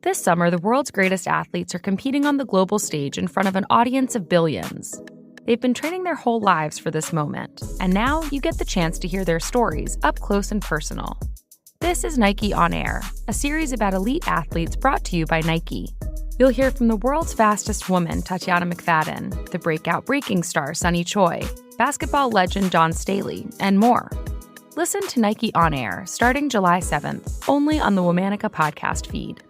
This summer, the world's greatest athletes are competing on the global stage in front of an audience of billions. They've been training their whole lives for this moment, and now you get the chance to hear their stories up close and personal. This is Nike On Air, a series about elite athletes brought to you by Nike. You'll hear from the world's fastest woman, Tatyana McFadden, the breakout breaking star Sunny Choi, basketball legend Dawn Staley, and more. Listen to Nike On Air starting July 7th, only on the Womanica podcast feed.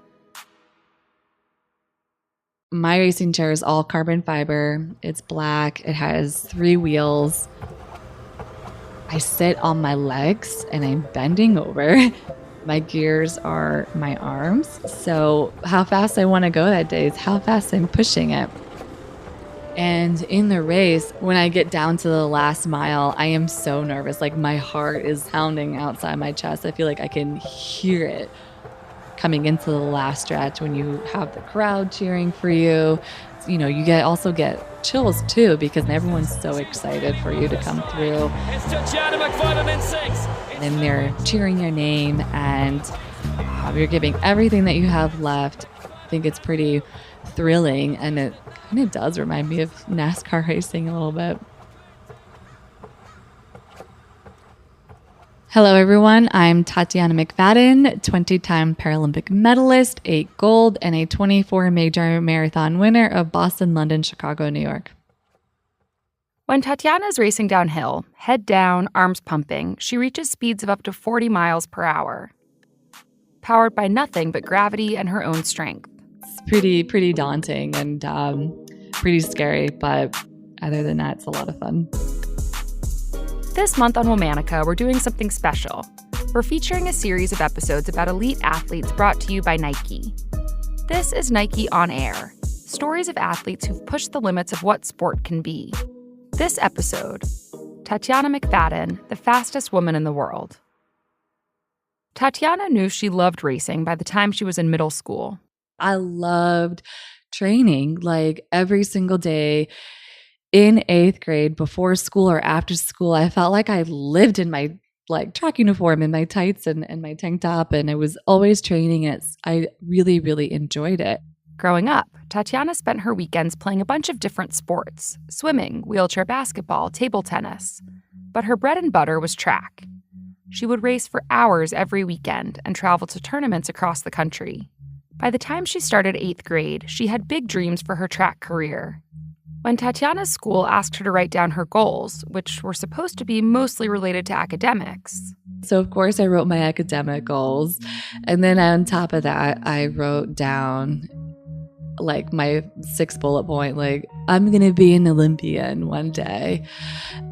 My racing chair is all carbon fiber. It's black. It has 3 wheels. I sit on my legs and I'm bending over. My gears are my arms. So how fast I want to go that day is how fast I'm pushing it. And in the race, when I get down to the last mile, I am so nervous. Like my heart is pounding outside my chest. I feel like I can hear it coming into the last stretch when you have the crowd cheering for you. You know, you also get chills too because everyone's so excited for you to come through. It's Tatyana McFadden in 6. And they're cheering your name and you're giving everything that you have left. I think it's pretty thrilling, and it kind of does remind me of NASCAR racing a little bit. Hello, everyone. I'm Tatyana McFadden, 20-time Paralympic medalist, 8 gold, and a 24 major marathon winner of Boston, London, Chicago, New York. When Tatyana is racing downhill, head down, arms pumping, she reaches speeds of up to 40 miles per hour. Powered by nothing but gravity and her own strength. It's pretty daunting and pretty scary, but other than that, it's a lot of fun. This month on Womanica, we're doing something special. We're featuring a series of episodes about elite athletes brought to you by Nike. This is Nike On Air, stories of athletes who've pushed the limits of what sport can be. This episode, Tatyana McFadden, the fastest woman in the world. Tatyana knew she loved racing by the time she was in middle school. I loved training like every single day. In 8th grade, before school or after school, I felt like I lived in my track uniform and my tights and my tank top, and I was always training. I really, really enjoyed it. Growing up, Tatyana spent her weekends playing a bunch of different sports: swimming, wheelchair basketball, table tennis. But her bread and butter was track. She would race for hours every weekend and travel to tournaments across the country. By the time she started 8th grade, she had big dreams for her track career. When Tatyana's school asked her to write down her goals, which were supposed to be mostly related to academics. So, of course, I wrote my academic goals. And then on top of that, I wrote down like my 6th bullet point, like, I'm going to be an Olympian one day.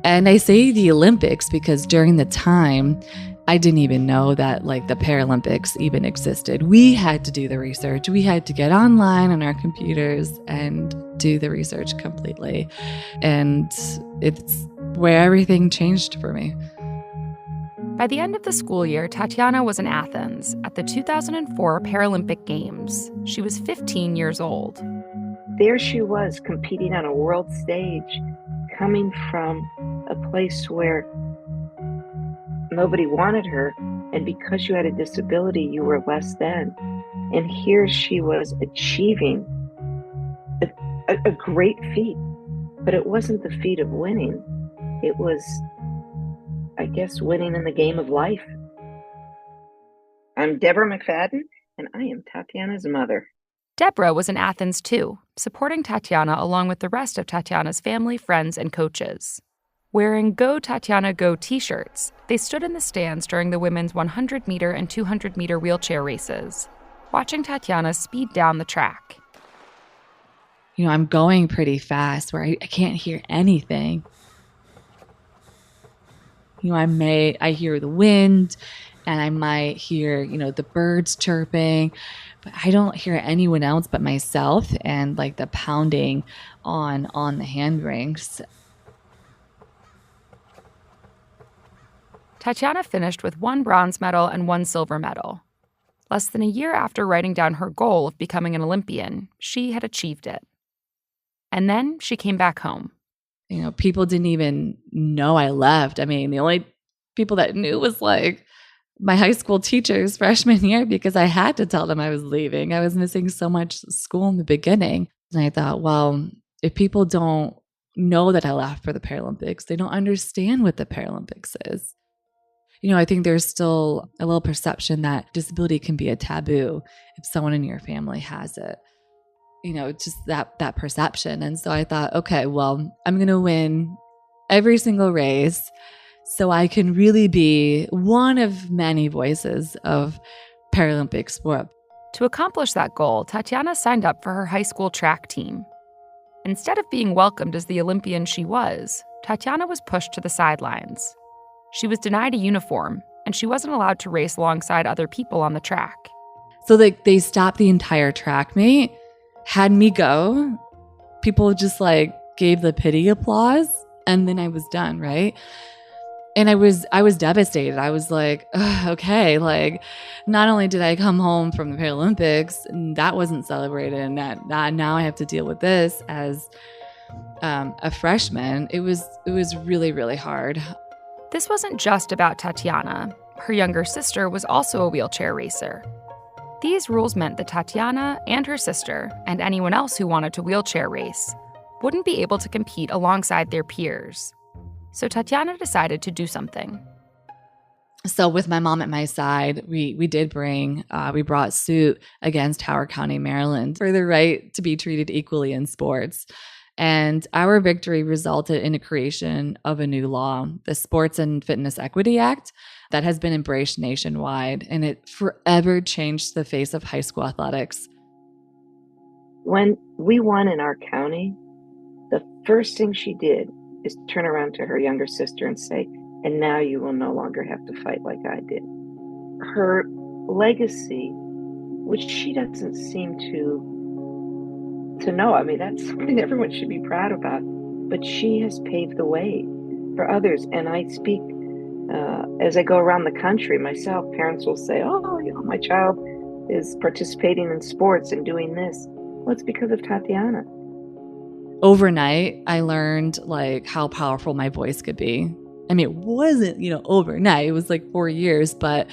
And I say the Olympics because during the time, I didn't even know that like the Paralympics even existed. We had to do the research. We had to get online on our computers and do the research completely. And it's where everything changed for me. By the end of the school year, Tatyana was in Athens at the 2004 Paralympic Games. She was 15 years old. There she was, competing on a world stage, coming from a place where nobody wanted her, and because you had a disability, you were less than. And here she was achieving a great feat, but it wasn't the feat of winning. It was, I guess, winning in the game of life. I'm Deborah McFadden, and I am Tatyana's mother. Deborah was in Athens too, supporting Tatyana along with the rest of Tatyana's family, friends, and coaches. Wearing Go Tatyana Go t-shirts, they stood in the stands during the women's 100-meter and 200-meter wheelchair races, watching Tatyana speed down the track. You know, I'm going pretty fast where I can't hear anything. You know, I hear the wind and I might hear, the birds chirping, but I don't hear anyone else but myself and like the pounding on the hand rings. Tatyana finished with 1 bronze medal and 1 silver medal. Less than a year after writing down her goal of becoming an Olympian, she had achieved it. And then she came back home. People didn't even know I left. I mean, the only people that knew was like my high school teachers freshman year because I had to tell them I was leaving. I was missing so much school in the beginning. And I thought, well, if people don't know that I left for the Paralympics, they don't understand what the Paralympics is. I think there's still a little perception that disability can be a taboo if someone in your family has it. Just that perception. And so I thought, okay, well, I'm going to win every single race so I can really be one of many voices of Paralympic sport. To accomplish that goal, Tatyana signed up for her high school track team. Instead of being welcomed as the Olympian she was, Tatyana was pushed to the sidelines. She was denied a uniform, and she wasn't allowed to race alongside other people on the track. So they stopped the entire track meet, had me go. People just gave the pity applause, and then I was done, right? And I was devastated. I was like, okay, not only did I come home from the Paralympics and that wasn't celebrated, and that now I have to deal with this as a freshman. It was really, really hard. This wasn't just about Tatyana. Her younger sister was also a wheelchair racer. These rules meant that Tatyana and her sister, and anyone else who wanted to wheelchair race, wouldn't be able to compete alongside their peers. So Tatyana decided to do something. So with my mom at my side, we brought suit against Howard County, Maryland for the right to be treated equally in sports. And our victory resulted in the creation of a new law, the Sports and Fitness Equity Act, that has been embraced nationwide, and it forever changed the face of high school athletics. When we won in our county, the first thing she did is turn around to her younger sister and say, and now you will no longer have to fight like I did. Her legacy, which she doesn't seem to know, I mean, that's something everyone should be proud about, but she has paved the way for others. And I speak, as I go around the country myself, parents will say, my child is participating in sports and doing this. Well, it's because of Tatyana. Overnight, I learned how powerful my voice could be. I mean, it wasn't, overnight. It was 4 years, but,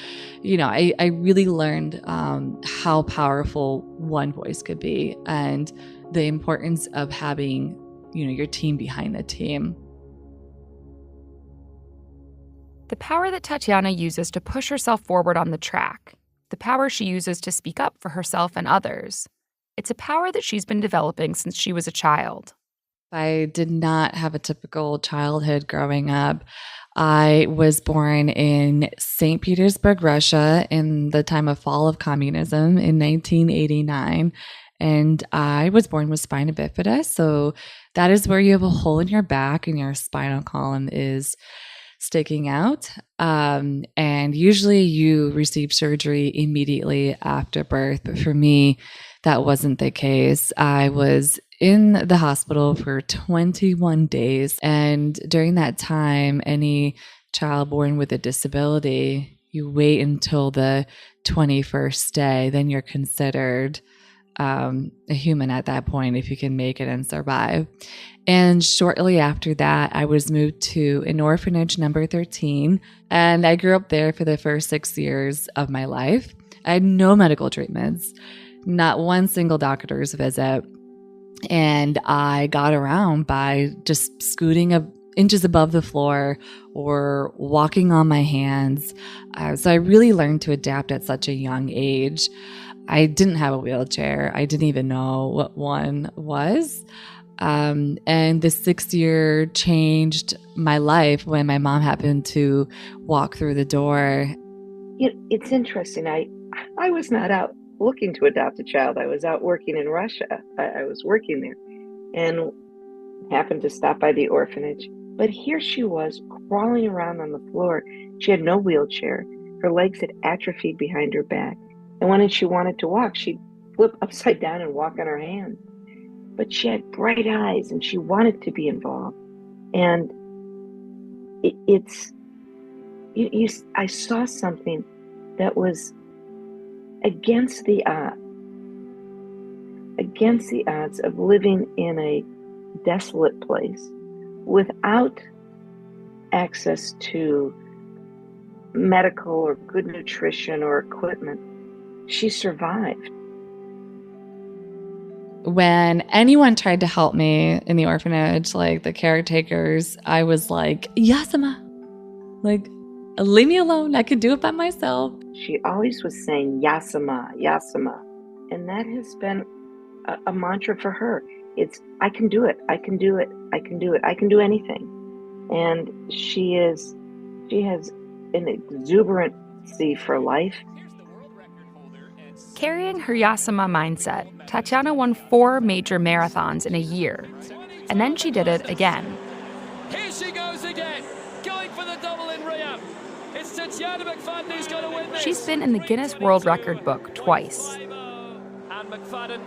I really learned how powerful one voice could be and the importance of having, your team behind the team. The power that Tatyana uses to push herself forward on the track, the power she uses to speak up for herself and others, it's a power that she's been developing since she was a child. I did not have a typical childhood growing up. I was born in St. Petersburg, Russia in the time of fall of communism in 1989. And I was born with spina bifida. So that is where you have a hole in your back and your spinal column is sticking out. And usually you receive surgery immediately after birth. But for me, that wasn't the case. I was in the hospital for 21 days. And during that time, any child born with a disability, you wait until the 21st day, then you're considered a human at that point if you can make it and survive. And shortly after that, I was moved to an orphanage number 13, and I grew up there for the first 6 years of my life. I had no medical treatments, not one single doctor's visit. And I got around by just scooting inches above the floor or walking on my hands. So I really learned to adapt at such a young age. I didn't have a wheelchair. I didn't even know what one was. And the 6th year changed my life when my mom happened to walk through the door. It's interesting. I was not out looking to adopt a child. I was out working in Russia. I was working there and happened to stop by the orphanage. But here she was crawling around on the floor. She had no wheelchair. Her legs had atrophied behind her back. And when she wanted to walk, she'd flip upside down and walk on her hands. But she had bright eyes and she wanted to be involved. And I saw something that was against the odds of living in a desolate place without access to medical or good nutrition or equipment, she survived. When anyone tried to help me in the orphanage, like the caretakers, I was like, Yasama, like, leave me alone. I could do it by myself. She always was saying, Yasama, Yasama. And that has been a mantra for her. It's, I can do it. I can do it. I can do it. I can do anything. And she has an exuberancy for life. Carrying her Yasama mindset, Tatyana won 4 major marathons in a year. And then she did it again. Here she goes again, going for the double in Rio. It's Tatyana McFadden who's going to win this. She's been in the Guinness World Record book twice. And McFadden,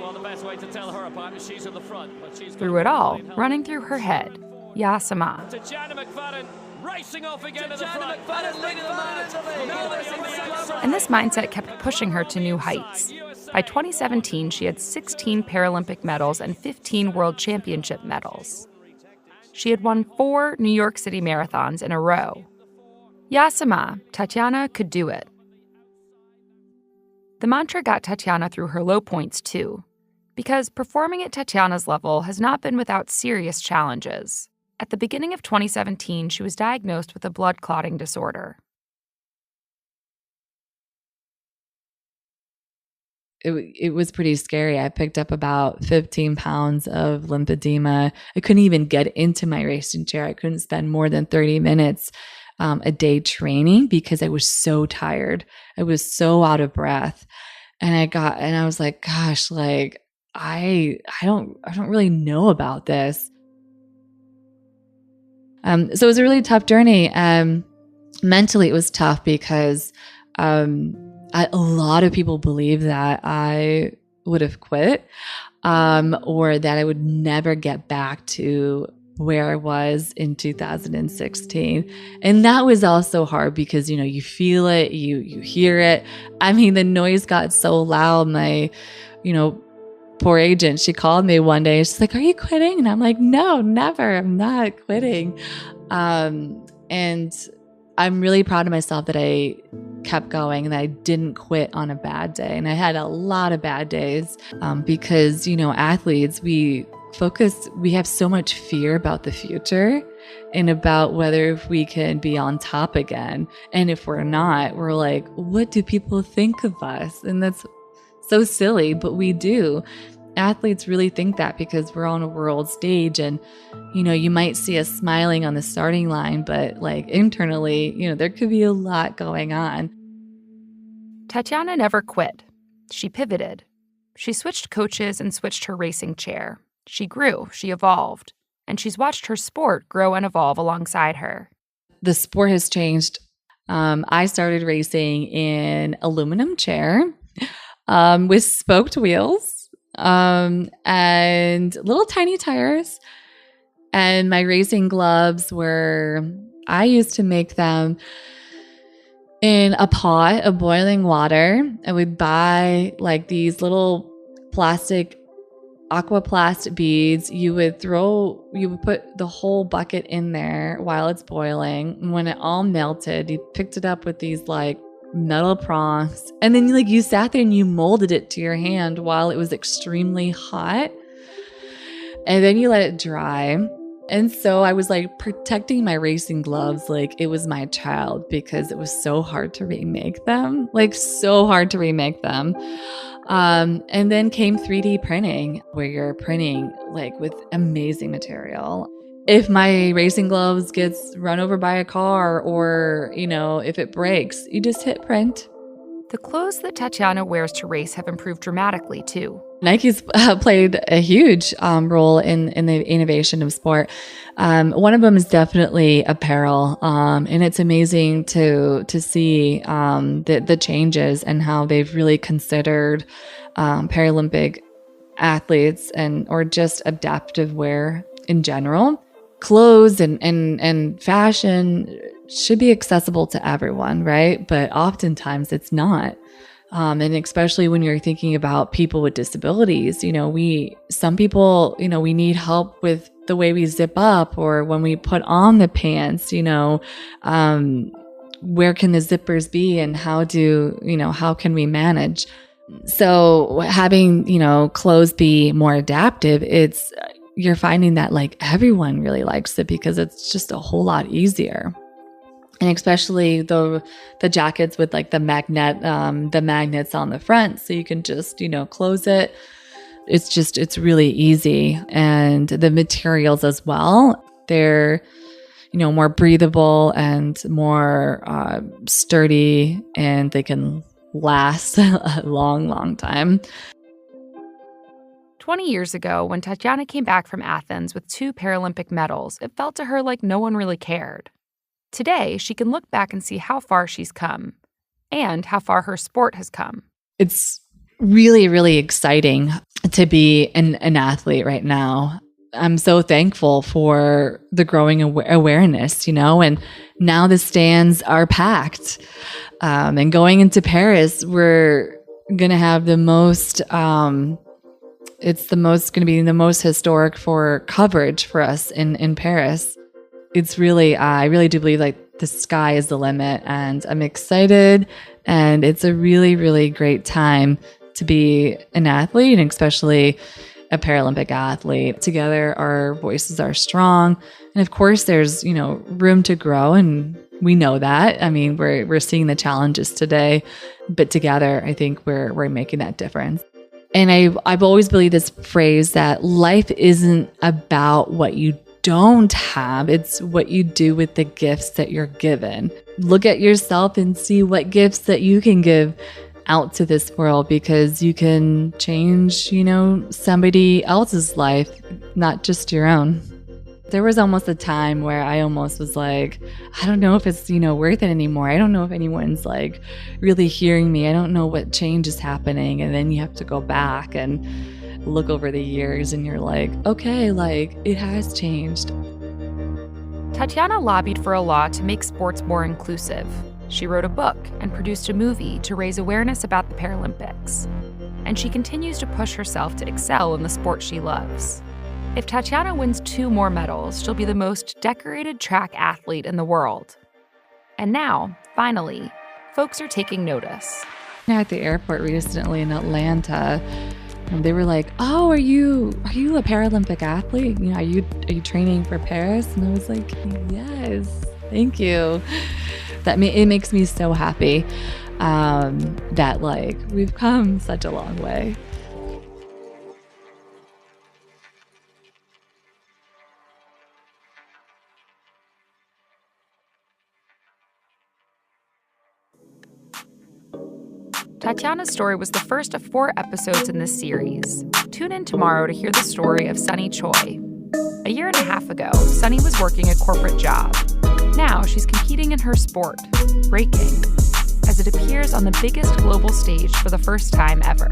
well, the best way to tell her apart is she's in the front. But she's Through it all, running through her head, Yasama. Tatyana McFadden racing off again to the front. McFadden leading the man. And this mindset kept pushing her to new heights. By 2017, she had 16 Paralympic medals and 15 World Championship medals. She had won 4 New York City marathons in a row. Yasama, Tatyana could do it. The mantra got Tatyana through her low points, too, because performing at Tatyana's level has not been without serious challenges. At the beginning of 2017, she was diagnosed with a blood clotting disorder. It was pretty scary. I picked up about 15 pounds of lymphedema. I couldn't even get into my racing chair. I couldn't spend more than 30 minutes a day training because I was so tired. I was so out of breath. And I was like, gosh, like I don't really know about this. So it was a really tough journey. Mentally, it was tough because a lot of people believe that I would have quit or that I would never get back to where I was in 2016. And that was also hard because, you feel it, you hear it. I mean, the noise got so loud. My, poor agent, she called me one day. She's like, "Are you quitting?" And I'm like, "No, never. I'm not quitting." And I'm really proud of myself that I kept going and that I didn't quit on a bad day. And I had a lot of bad days because, athletes, we have so much fear about the future and about whether if we can be on top again. And if we're not, we're like, what do people think of us? And that's so silly, but we do. Athletes really think that because we're on a world stage and, you might see us smiling on the starting line, but like internally, there could be a lot going on. Tatyana never quit. She pivoted. She switched coaches and switched her racing chair. She grew, she evolved, and she's watched her sport grow and evolve alongside her. The sport has changed. I started racing in aluminum chair with spoked wheels and little tiny tires. And my racing gloves I used to make them in a pot of boiling water. I would buy like these little plastic aquaplast beads. You would put the whole bucket in there while it's boiling. And when it all melted, you picked it up with these like metal prongs. And then you sat there and you molded it to your hand while it was extremely hot. And then you let it dry. And so I was like protecting my racing gloves like it was my child because it was so hard to remake them, And then came 3D printing, where you're printing like with amazing material. If my racing gloves gets run over by a car or, if it breaks, you just hit print. The clothes that Tatyana wears to race have improved dramatically, too. Nike's played a huge role in the innovation of sport. One of them is definitely apparel, and it's amazing to see the changes and how they've really considered Paralympic athletes or just adaptive wear in general. Clothes and fashion should be accessible to everyone, right? But oftentimes it's not. And especially when you're thinking about people with disabilities, some people, we need help with the way we zip up or when we put on the pants, where can the zippers be and how can we manage? So having, clothes be more adaptive, you're finding that like everyone really likes it because it's just a whole lot easier. And especially the jackets with like the magnets on the front, so you can just, close it. It's really easy. And the materials as well, they're, more breathable and more sturdy, and they can last a long, long time. 20 years ago, when Tatyana came back from Athens with 2 Paralympic medals, it felt to her like no one really cared. Today, she can look back and see how far she's come and how far her sport has come. It's really, really exciting to be an athlete right now. I'm so thankful for the growing awareness, and now the stands are packed. And going into Paris, we're going to have the most, it's going to be the most historic for coverage for us in Paris. It's really, I really do believe like the sky is the limit, and I'm excited, and it's a really, really great time to be an athlete, and especially a Paralympic athlete. Together, our voices are strong. And of course, there's, room to grow, and we know that. I mean, we're seeing the challenges today, but together, I think we're making that difference. And I've always believed this phrase that life isn't about what you don't have, it's what you do with the gifts that you're given. Look at yourself and see what gifts that you can give out to this world, because you can change, somebody else's life, not just your own. There was almost a time where I almost was like, I don't know if it's, worth it anymore. I don't know if anyone's like really hearing me. I don't know what change is happening. And then you have to go back and look over the years and you're like, okay, like it has changed. Tatyana lobbied for a law to make sports more inclusive. She wrote a book and produced a movie to raise awareness about the Paralympics. And she continues to push herself to excel in the sport she loves. If Tatyana wins 2 more medals, she'll be the most decorated track athlete in the world. And now, finally, folks are taking notice. At the airport recently in Atlanta, and they were like, "Oh, are you a Paralympic athlete? Are you training for Paris?" And I was like, "Yes, thank you." It makes me so happy that like we've come such a long way. Tatyana's story was the first of 4 episodes in this series. Tune in tomorrow to hear the story of Sunny Choi. A year and a half ago, Sunny was working a corporate job. Now she's competing in her sport, breaking, as it appears on the biggest global stage for the first time ever.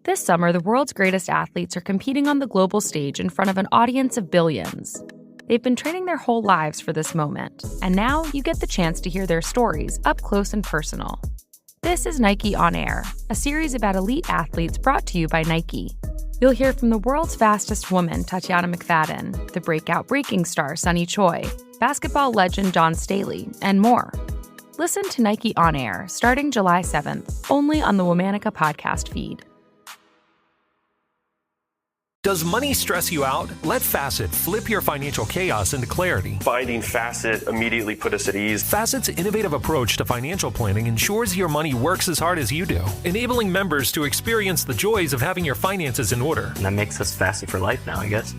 This summer, the world's greatest athletes are competing on the global stage in front of an audience of billions. They've been training their whole lives for this moment, and now you get the chance to hear their stories up close and personal. This is Nike On Air, a series about elite athletes brought to you by Nike. You'll hear from the world's fastest woman, Tatyana McFadden, the breakout breaking star Sunny Choi, basketball legend Dawn Staley, and more. Listen to Nike On Air starting July 7th, only on the Womanica podcast feed. Does money stress you out? Let Facet flip your financial chaos into clarity. Finding Facet immediately put us at ease. Facet's innovative approach to financial planning ensures your money works as hard as you do, enabling members to experience the joys of having your finances in order. And that makes us Facet for life now, I guess.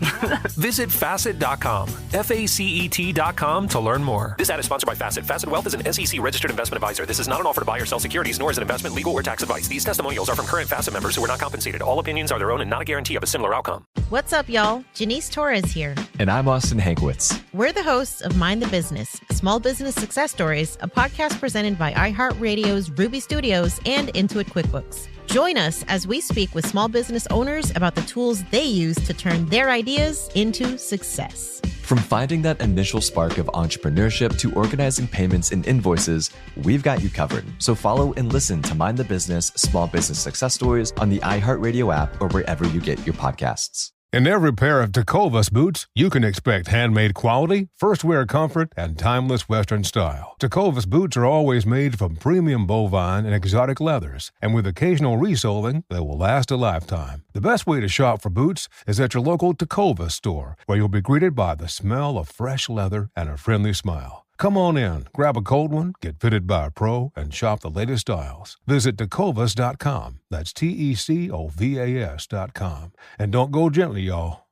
Visit Facet.com, FACET.com to learn more. This ad is sponsored by Facet. Facet Wealth is an SEC registered investment advisor. This is not an offer to buy or sell securities, nor is it investment, legal, or tax advice. These testimonials are from current Facet members who are not compensated. All opinions are their own and not a guarantee of a similar outcome. What's up, y'all? Janice Torres here. And I'm Austin Hankwitz. We're the hosts of Mind the Business, Small Business Success Stories, a podcast presented by iHeartRadio's Ruby Studios and Intuit QuickBooks. Join us as we speak with small business owners about the tools they use to turn their ideas into success. From finding that initial spark of entrepreneurship to organizing payments and invoices, we've got you covered. So follow and listen to Mind the Business Small Business Success Stories on the iHeartRadio app or wherever you get your podcasts. In every pair of Tecovas boots, you can expect handmade quality, first-wear comfort, and timeless Western style. Tecovas boots are always made from premium bovine and exotic leathers, and with occasional resoling, they will last a lifetime. The best way to shop for boots is at your local Tecovas store, where you'll be greeted by the smell of fresh leather and a friendly smile. Come on in, grab a cold one, get fitted by a pro, and shop the latest styles. Visit Tecovas.com. That's Tecovas.com. And don't go gently, y'all.